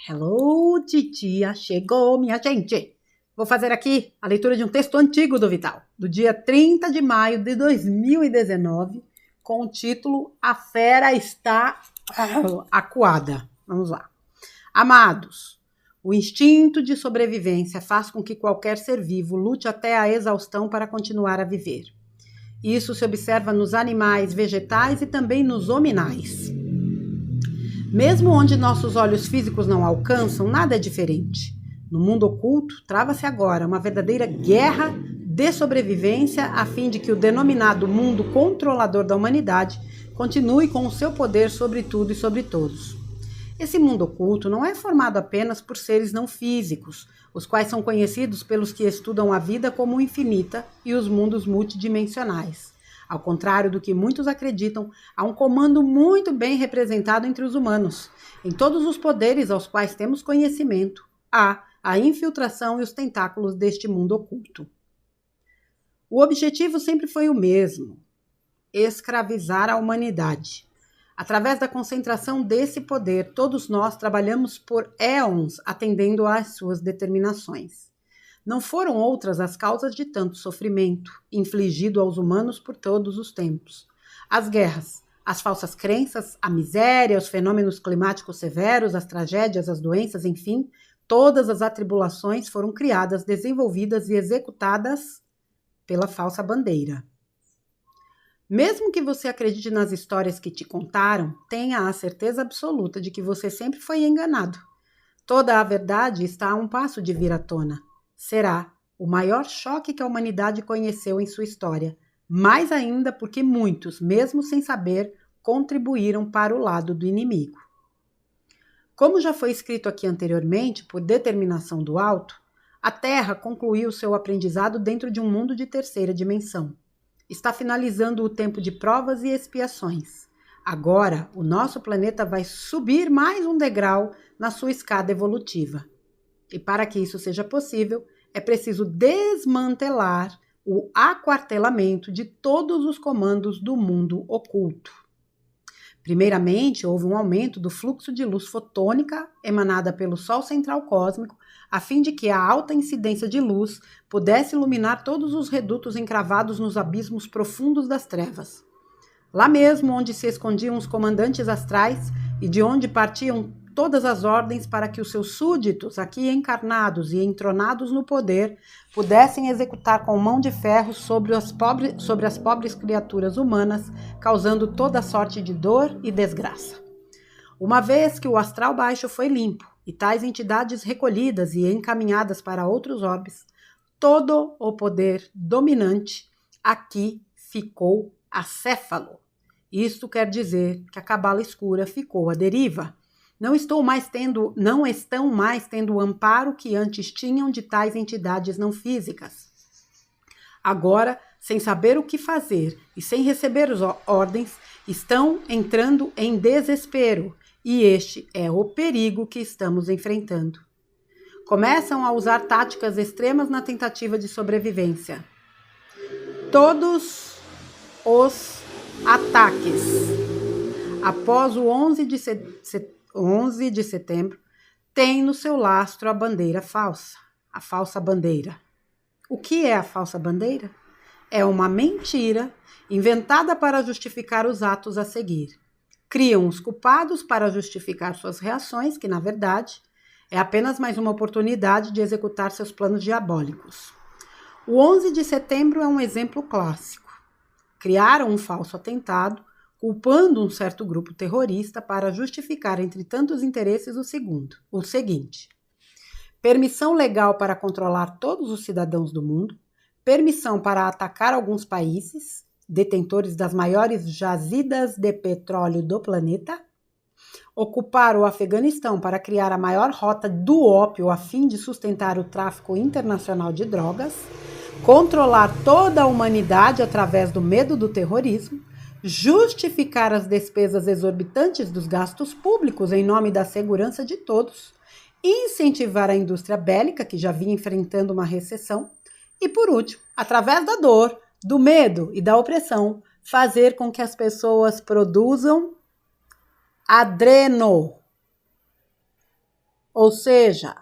Hello, titia, chegou, minha gente! Vou fazer aqui a leitura de um texto antigo do Vital, do dia 30 de maio de 2019, com o título A Fera Está Acuada. Vamos lá. Amados, o instinto de sobrevivência faz com que qualquer ser vivo lute até a exaustão para continuar a viver. Isso se observa nos animais, vegetais e também nos hominais. Mesmo onde nossos olhos físicos não alcançam, nada é diferente. No mundo oculto, trava-se agora uma verdadeira guerra de sobrevivência a fim de que o denominado mundo controlador da humanidade continue com o seu poder sobre tudo e sobre todos. Esse mundo oculto não é formado apenas por seres não físicos, os quais são conhecidos pelos que estudam a vida como infinita e os mundos multidimensionais. Ao contrário do que muitos acreditam, há um comando muito bem representado entre os humanos. Em todos os poderes aos quais temos conhecimento, há a infiltração e os tentáculos deste mundo oculto. O objetivo sempre foi o mesmo: escravizar a humanidade. Através da concentração desse poder, todos nós trabalhamos por éons atendendo às suas determinações. Não foram outras as causas de tanto sofrimento infligido aos humanos por todos os tempos. As guerras, as falsas crenças, a miséria, os fenômenos climáticos severos, as tragédias, as doenças, enfim, todas as atribulações foram criadas, desenvolvidas e executadas pela falsa bandeira. Mesmo que você acredite nas histórias que te contaram, tenha a certeza absoluta de que você sempre foi enganado. Toda a verdade está a um passo de vir à tona. Será o maior choque que a humanidade conheceu em sua história, mais ainda porque muitos, mesmo sem saber, contribuíram para o lado do inimigo. Como já foi escrito aqui anteriormente, por determinação do alto, a Terra concluiu seu aprendizado dentro de um mundo de terceira dimensão. Está finalizando o tempo de provas e expiações. Agora, o nosso planeta vai subir mais um degrau na sua escada evolutiva. E para que isso seja possível, é preciso desmantelar o aquartelamento de todos os comandos do mundo oculto. Primeiramente, houve um aumento do fluxo de luz fotônica emanada pelo Sol central cósmico, a fim de que a alta incidência de luz pudesse iluminar todos os redutos encravados nos abismos profundos das trevas. Lá mesmo onde se escondiam os comandantes astrais e de onde partiam todas as ordens para que os seus súditos, aqui encarnados e entronados no poder, pudessem executar com mão de ferro sobre as pobres criaturas humanas, causando toda sorte de dor e desgraça. Uma vez que o astral baixo foi limpo e tais entidades recolhidas e encaminhadas para outros orbes, todo o poder dominante aqui ficou acéfalo. Isto quer dizer que a cabala escura ficou à deriva. Não estão mais tendo o amparo que antes tinham de tais entidades não físicas. Agora, sem saber o que fazer e sem receber as ordens, estão entrando em desespero, e este é o perigo que estamos enfrentando. Começam a usar táticas extremas na tentativa de sobrevivência. Todos os ataques após o 11 de setembro, tem no seu lastro a bandeira falsa, a falsa bandeira. O que é a falsa bandeira? É uma mentira inventada para justificar os atos a seguir. Criam os culpados para justificar suas reações, que, na verdade, é apenas mais uma oportunidade de executar seus planos diabólicos. O 11 de setembro é um exemplo clássico. Criaram um falso atentado, culpando um certo grupo terrorista para justificar, entre tantos interesses, o seguinte: permissão legal para controlar todos os cidadãos do mundo, permissão para atacar alguns países, detentores das maiores jazidas de petróleo do planeta, ocupar o Afeganistão para criar a maior rota do ópio a fim de sustentar o tráfico internacional de drogas, controlar toda a humanidade através do medo do terrorismo, justificar as despesas exorbitantes dos gastos públicos em nome da segurança de todos, incentivar a indústria bélica, que já vinha enfrentando uma recessão, e, por último, através da dor, do medo e da opressão, fazer com que as pessoas produzam adreno, ou seja,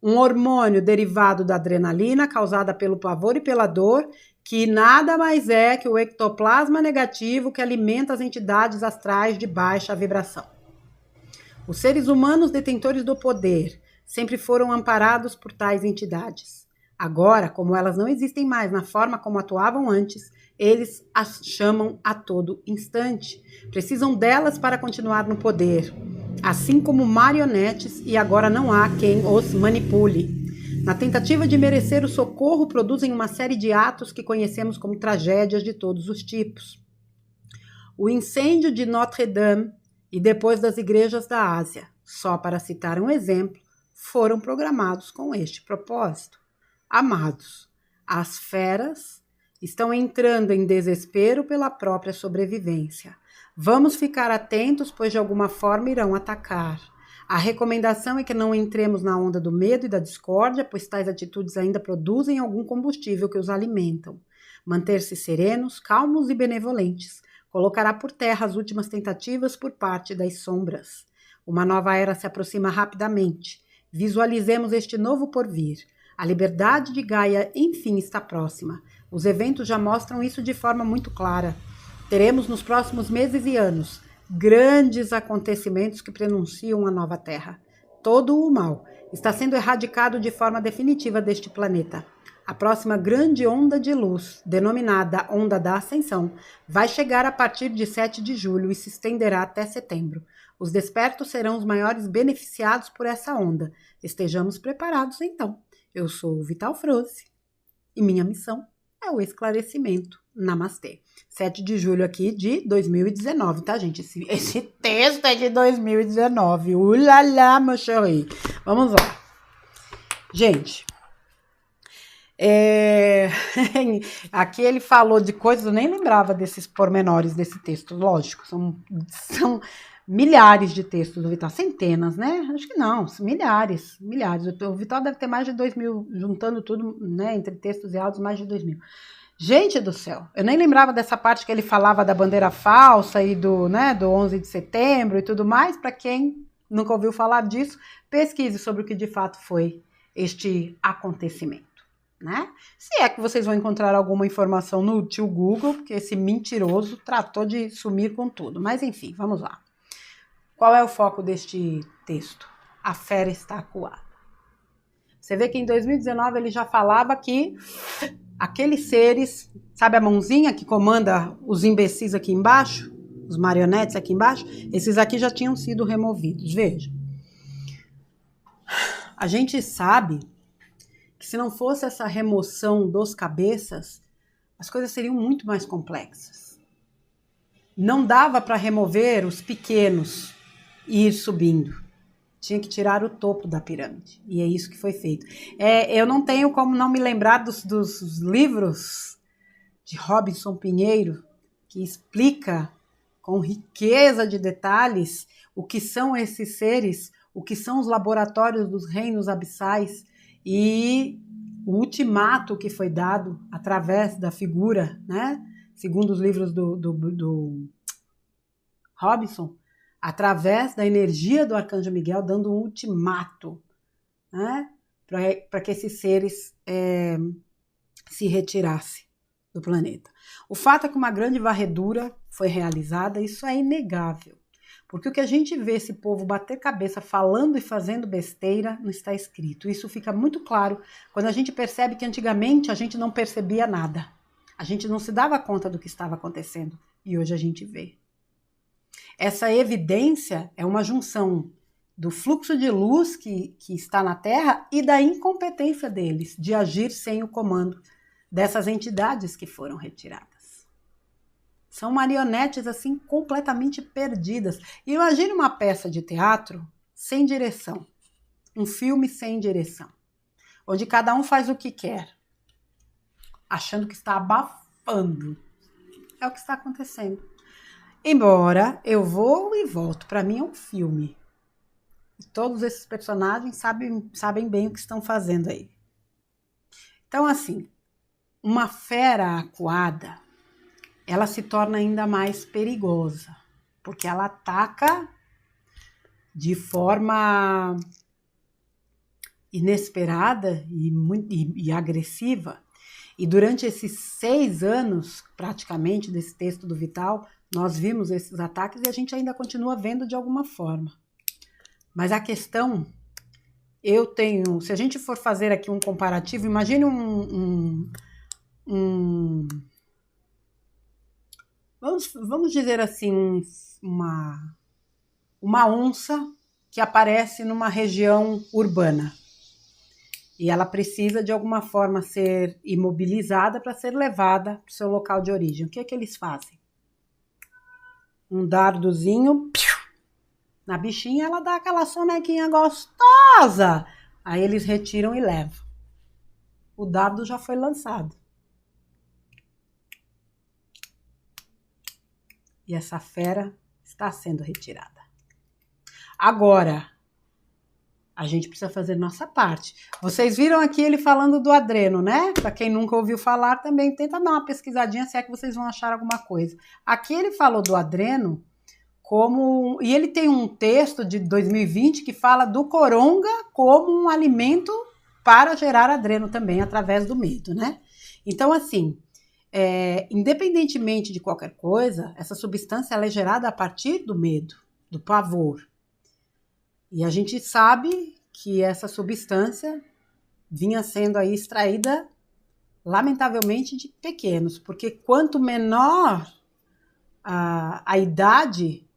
um hormônio derivado da adrenalina causada pelo pavor e pela dor, que nada mais é que o ectoplasma negativo que alimenta as entidades astrais de baixa vibração. Os seres humanos detentores do poder sempre foram amparados por tais entidades. Agora, como elas não existem mais na forma como atuavam antes, eles as chamam a todo instante. Precisam delas para continuar no poder, assim como marionetes, e agora não há quem os manipule. Na tentativa de merecer o socorro, produzem uma série de atos que conhecemos como tragédias de todos os tipos. O incêndio de Notre-Dame e depois das igrejas da Ásia, só para citar um exemplo, foram programados com este propósito. Amados, as feras estão entrando em desespero pela própria sobrevivência. Vamos ficar atentos, pois de alguma forma irão atacar. A recomendação é que não entremos na onda do medo e da discórdia, pois tais atitudes ainda produzem algum combustível que os alimentam. Manter-se serenos, calmos e benevolentes colocará por terra as últimas tentativas por parte das sombras. Uma nova era se aproxima rapidamente. Visualizemos este novo porvir. A liberdade de Gaia, enfim, está próxima. Os eventos já mostram isso de forma muito clara. Teremos nos próximos meses e anos grandes acontecimentos que prenunciam a nova Terra. Todo o mal está sendo erradicado de forma definitiva deste planeta. A próxima grande onda de luz, denominada Onda da Ascensão, vai chegar a partir de 7 de julho e se estenderá até setembro. Os despertos serão os maiores beneficiados por essa onda. Estejamos preparados, então. Eu sou o Vital Froze e minha missão é o esclarecimento. Namastê. 7 de julho aqui de 2019, tá, gente? Esse texto é de 2019. Ulala, meu chéri. Vamos lá. Gente, aqui ele falou de coisas, eu nem lembrava desses pormenores desse texto, lógico, são milhares de textos do Vital, centenas, né? Acho que não, milhares. O Vital deve ter mais de 2.000, juntando tudo, né, entre textos e áudios, mais de 2.000. Gente do céu, eu nem lembrava dessa parte que ele falava da bandeira falsa e do 11 de setembro e tudo mais. Para quem nunca ouviu falar disso, pesquise sobre o que de fato foi este acontecimento, né? Se é que vocês vão encontrar alguma informação no tio Google, porque esse mentiroso tratou de sumir com tudo. Mas enfim, vamos lá. Qual é o foco deste texto? A fera está acuada. Você vê que em 2019 ele já falava que aqueles seres, sabe a mãozinha que comanda os imbecis aqui embaixo? Os marionetes aqui embaixo? Esses aqui já tinham sido removidos. Veja. A gente sabe que se não fosse essa remoção dos cabeças, as coisas seriam muito mais complexas. Não dava para remover os pequenos e ir subindo. Tinha que tirar o topo da pirâmide. E é isso que foi feito. Eu não tenho como não me lembrar dos livros de Robinson Pinheiro, que explica com riqueza de detalhes o que são esses seres, o que são os laboratórios dos reinos abissais e o ultimato que foi dado através da figura, né? Segundo os livros do Robinson, através da energia do Arcanjo Miguel, dando um ultimato, né, para que esses seres se retirassem do planeta. O fato é que uma grande varredura foi realizada, isso é inegável, porque o que a gente vê esse povo bater cabeça falando e fazendo besteira não está escrito. Isso fica muito claro quando a gente percebe que antigamente a gente não percebia nada, a gente não se dava conta do que estava acontecendo, e hoje a gente vê. Essa evidência é uma junção do fluxo de luz que está na Terra e da incompetência deles de agir sem o comando dessas entidades que foram retiradas. São marionetes assim completamente perdidas. E imagine uma peça de teatro sem direção, um filme sem direção, onde cada um faz o que quer, achando que está abafando. É o que está acontecendo. Embora eu vou e volto, para mim é um filme. E todos esses personagens sabem bem o que estão fazendo aí. Então, assim, uma fera acuada, ela se torna ainda mais perigosa, porque ela ataca de forma inesperada e agressiva. E durante esses 6 anos, praticamente, desse texto do Vital, nós vimos esses ataques e a gente ainda continua vendo de alguma forma. Mas a questão, se a gente for fazer aqui um comparativo, imagine vamos dizer assim, uma onça que aparece numa região urbana. E ela precisa, de alguma forma, ser imobilizada para ser levada para o seu local de origem. O que é que eles fazem? Um dardozinho na bichinha, ela dá aquela sonequinha gostosa. Aí eles retiram e levam. O dardo já foi lançado. E essa fera está sendo retirada. Agora, a gente precisa fazer nossa parte. Vocês viram aqui ele falando do adreno, né? Para quem nunca ouviu falar, também tenta dar uma pesquisadinha se é que vocês vão achar alguma coisa. Aqui ele falou do adreno e ele tem um texto de 2020 que fala do coronga como um alimento para gerar adreno também, através do medo, né? Então, assim, independentemente de qualquer coisa, essa substância ela é gerada a partir do medo, do pavor. E a gente sabe que essa substância vinha sendo aí extraída, lamentavelmente, de pequenos, porque quanto menor a idade,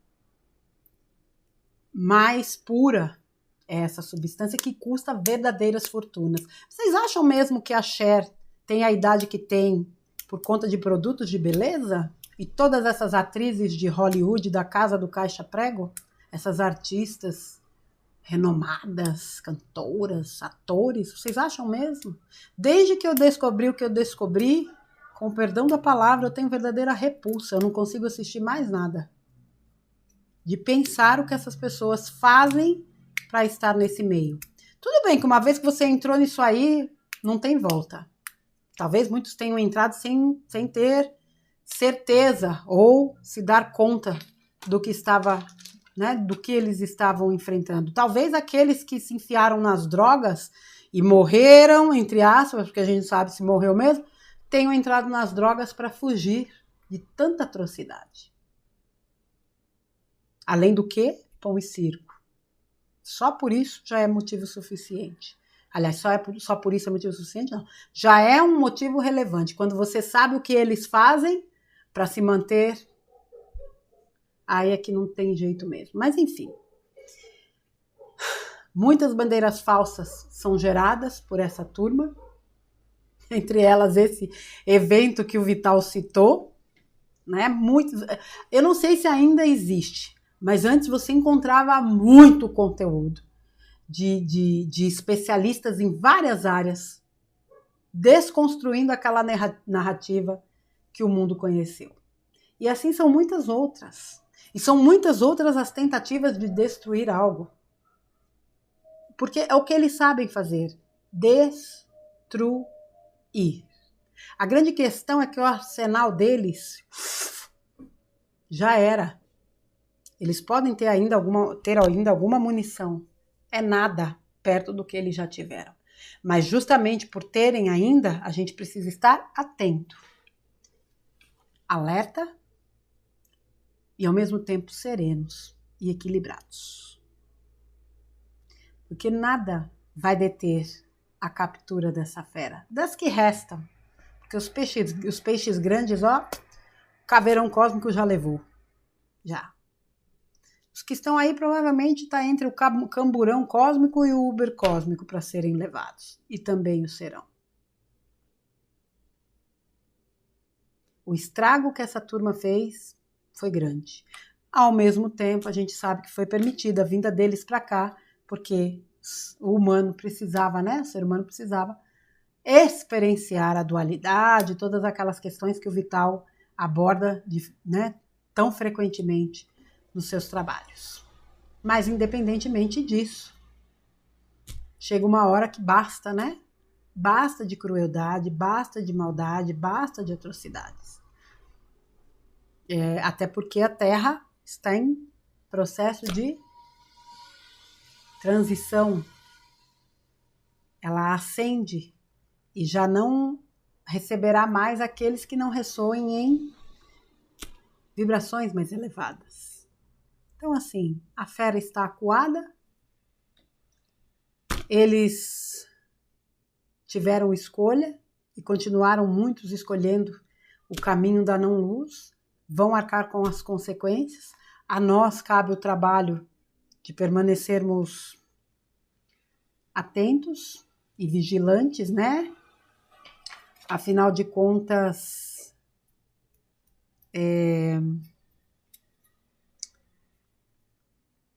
mais pura é essa substância que custa verdadeiras fortunas. Vocês acham mesmo que a Cher tem a idade que tem por conta de produtos de beleza? E todas essas atrizes de Hollywood, da casa do Caixa Prego, essas artistas renomadas, cantoras, atores, vocês acham mesmo? Desde que eu descobri o que eu descobri, com o perdão da palavra, eu tenho verdadeira repulsa, eu não consigo assistir mais nada. De pensar o que essas pessoas fazem para estar nesse meio. Tudo bem que uma vez que você entrou nisso aí, não tem volta. Talvez muitos tenham entrado sem ter certeza ou se dar conta do que estava, né, do que eles estavam enfrentando. Talvez aqueles que se enfiaram nas drogas e morreram, entre aspas, porque a gente sabe se morreu mesmo, tenham entrado nas drogas para fugir de tanta atrocidade. Além do que, pão e circo. Só por isso já é motivo suficiente. Aliás, só por isso é motivo suficiente? Não. Já é um motivo relevante. Quando você sabe o que eles fazem para se manter, aí é que não tem jeito mesmo. Mas, enfim. Muitas bandeiras falsas são geradas por essa turma. Entre elas, esse evento que o Vital citou. Né? Eu não sei se ainda existe. Mas antes você encontrava muito conteúdo de especialistas em várias áreas, desconstruindo aquela narrativa que o mundo conheceu. E assim são muitas outras. E são muitas outras as tentativas de destruir algo. Porque é o que eles sabem fazer. Destruir. A grande questão é que o arsenal deles já era. Eles podem ter ainda alguma munição. É nada perto do que eles já tiveram. Mas justamente por terem ainda, a gente precisa estar atento. Alerta e ao mesmo tempo serenos e equilibrados. Porque nada vai deter a captura dessa fera. Das que restam. Porque os peixes grandes, ó, o caveirão cósmico já levou. Já. Os que estão aí provavelmente está entre o camburão cósmico e o Uber cósmico para serem levados. E também o serão. O estrago que essa turma fez foi grande. Ao mesmo tempo, a gente sabe que foi permitida a vinda deles para cá, porque o humano precisava, né? O ser humano precisava experienciar a dualidade, todas aquelas questões que o Vital aborda, né, tão frequentemente nos seus trabalhos. Mas independentemente disso, chega uma hora que basta, né? Basta de crueldade, basta de maldade, basta de atrocidades. Até porque a Terra está em processo de transição ela ascende e já não receberá mais aqueles que não ressoem em vibrações mais elevadas. Então, assim, a fera está acuada, eles tiveram escolha e continuaram muitos escolhendo o caminho da não-luz, vão arcar com as consequências. A nós cabe o trabalho de permanecermos atentos e vigilantes, né? Afinal de contas,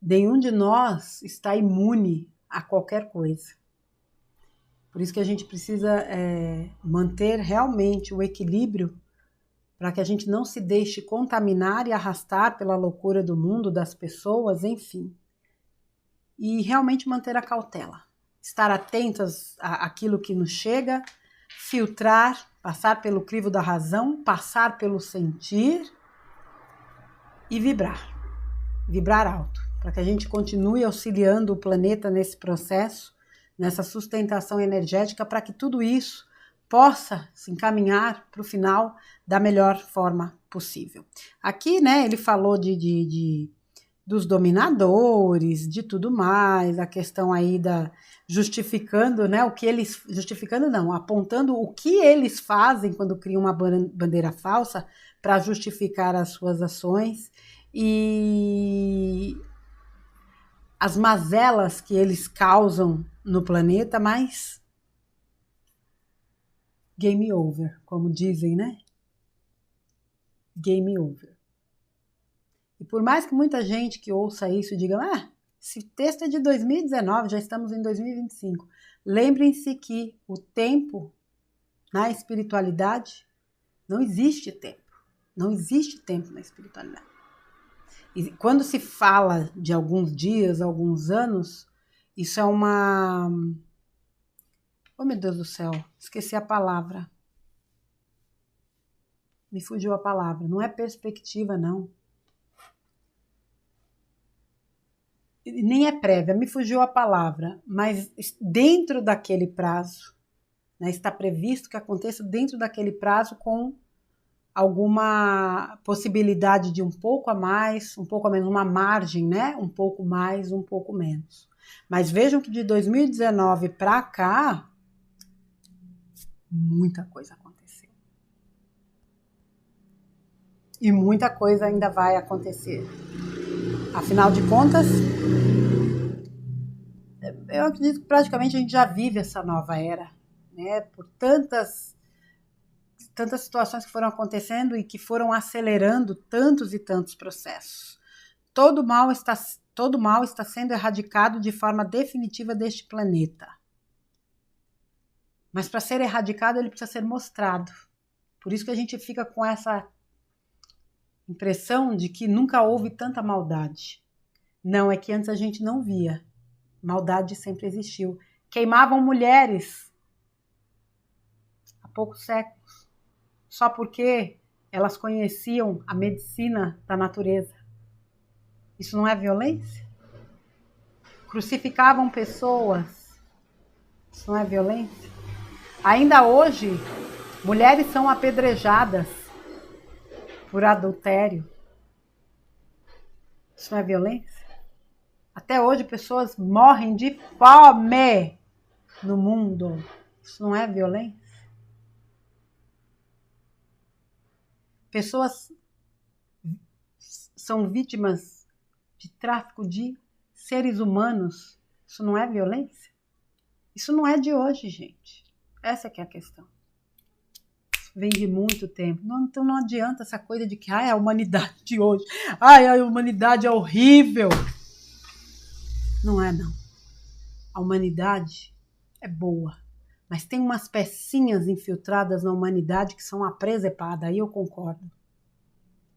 nenhum de nós está imune a qualquer coisa. Por isso que a gente precisa manter realmente o equilíbrio para que a gente não se deixe contaminar e arrastar pela loucura do mundo, das pessoas, enfim. E realmente manter a cautela. Estar atentos àquilo que nos chega, filtrar, passar pelo crivo da razão, passar pelo sentir e vibrar. Vibrar alto, para que a gente continue auxiliando o planeta nesse processo, nessa sustentação energética, para que tudo isso possa se encaminhar para o final da melhor forma possível. Aqui, né, ele falou dos dominadores, de tudo mais, a questão aí justificando, né, o que eles, justificando não, apontando o que eles fazem quando criam uma bandeira falsa para justificar as suas ações e as mazelas que eles causam no planeta, mas game over, como dizem, né? Game over. E por mais que muita gente que ouça isso diga, esse texto é de 2019, já estamos em 2025. Lembrem-se que o tempo na espiritualidade não existe tempo. Não existe tempo na espiritualidade. E quando se fala de alguns dias, alguns anos, isso é uma... Oh, meu Deus do céu, esqueci a palavra. Me fugiu a palavra. Não é perspectiva, não. Nem é prévia, me fugiu a palavra. Mas dentro daquele prazo, né, está previsto que aconteça dentro daquele prazo com alguma possibilidade de um pouco a mais, um pouco a menos, uma margem, né? Um pouco mais, um pouco menos. Mas vejam que de 2019 para cá, muita coisa aconteceu. E muita coisa ainda vai acontecer. Afinal de contas, eu acredito que praticamente a gente já vive essa nova era, né? Por tantas situações que foram acontecendo e que foram acelerando tantos e tantos processos. Todo mal está sendo erradicado de forma definitiva deste planeta. Mas para ser erradicado, ele precisa ser mostrado. Por isso que a gente fica com essa impressão de que nunca houve tanta maldade. Não, é que antes a gente não via. Maldade sempre existiu. Queimavam mulheres há poucos séculos, só porque elas conheciam a medicina da natureza. Isso não é violência? Crucificavam pessoas. Isso não é violência? Ainda hoje, mulheres são apedrejadas por adultério. Isso não é violência? Até hoje, pessoas morrem de fome no mundo. Isso não é violência? Pessoas são vítimas de tráfico de seres humanos. Isso não é violência? Isso não é de hoje, gente. Essa que é a questão. Isso vem de muito tempo. Então não adianta essa coisa de que a humanidade de hoje, a humanidade é horrível. Não é, não. A humanidade é boa. Mas tem umas pecinhas infiltradas na humanidade que são a presepada, aí eu concordo.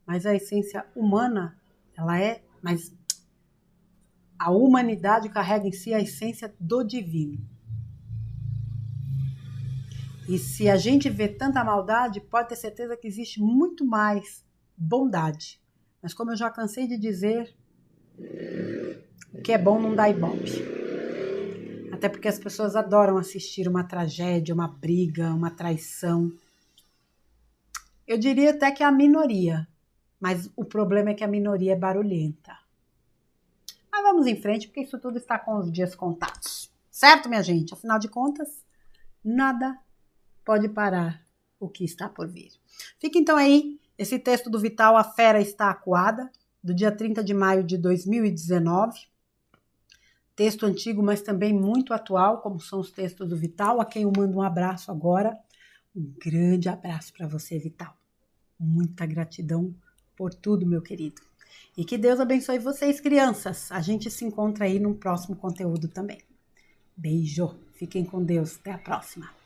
Mas a essência humana, ela é... Mas a humanidade carrega em si a essência do divino. E se a gente vê tanta maldade, pode ter certeza que existe muito mais bondade. Mas como eu já cansei de dizer, o que é bom não dá ibope. Até porque as pessoas adoram assistir uma tragédia, uma briga, uma traição. Eu diria até que é a minoria, mas o problema é que a minoria é barulhenta. Mas vamos em frente, porque isso tudo está com os dias contados. Certo, minha gente? Afinal de contas, nada pode parar o que está por vir. Fica então aí esse texto do Vital, A Fera Está Acuada, do dia 30 de maio de 2019. Texto antigo, mas também muito atual, como são os textos do Vital, a quem eu mando um abraço agora. Um grande abraço para você, Vital. Muita gratidão por tudo, meu querido. E que Deus abençoe vocês, crianças. A gente se encontra aí no próximo conteúdo também. Beijo. Fiquem com Deus. Até a próxima.